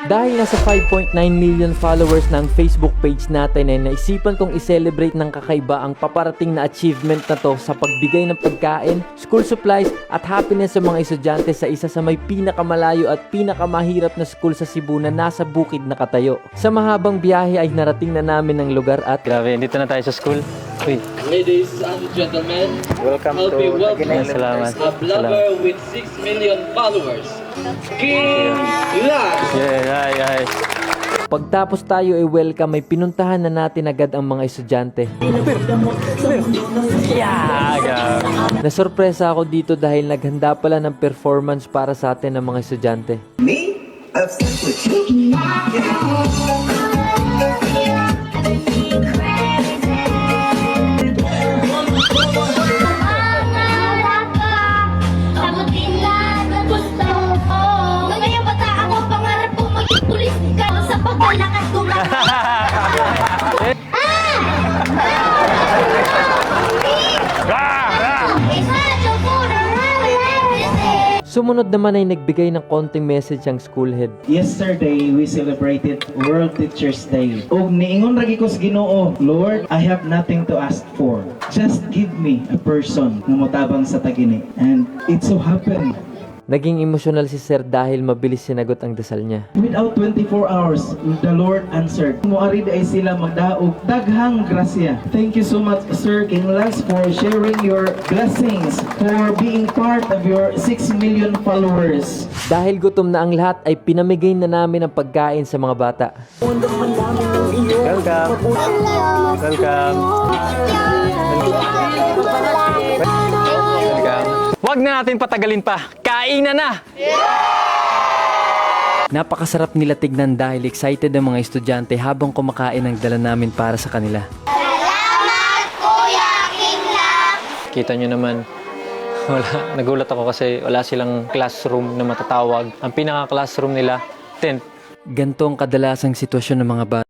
Dahil nasa 5.9 million followers na ang Facebook page natin ay naisipan kong i-celebrate ng kakaiba ang paparating na achievement na to sa pagbigay ng pagkain, school supplies at happiness sa mga estudyante sa isa sa may pinakamalayo at pinakamahirap na school sa Cebu na nasa bukid na katayo. Sa mahabang biyahe ay narating na namin ang lugar at Grabe, dito na tayo sa school. Uy, Ladies and gentlemen, welcome I'll be welcoming Salamat. a blogger with 6 million followers, King Laz. Yeah, hi. pagtapos tayo ay welcome ay pinuntahan na natin agad ang mga estudyante. Yeah, Nasorpresa ako dito dahil naghanda pala ng performance para sa atin ng mga estudyante. Me? Upset with you? Sumunod naman ay nagbigay ng konting message ang school head. Yesterday, we celebrated World Teachers Day. Og niingon ragi ko sa Ginoo, Lord, I have nothing to ask for. Just give me a person na motabang sa tagini. And it so happened, Naging emosyonal si Sir dahil mabilis sinagot ang dasal niya. without 24 hours, the Lord answered. Muari ay sila magdaog. Daghang grasya. Thank you so much, Sir King Laz, for sharing your blessings, for being part of your 6 million followers. Dahil gutom na ang lahat ay pinamigay na namin ang pagkain sa mga bata. Welcome. Welcome. Wag na natin patagalin pa. Kainan na! Napakasarap nila tignan dahil excited ang mga estudyante habang kumakain ang dala namin para sa kanila. Salamat, Kuya King Laz! Kita nyo naman, nagulat ako kasi wala silang classroom na matatawag. Ang pinaka-classroom nila, tent. Ganito ang kadalasang sitwasyon ng mga bata.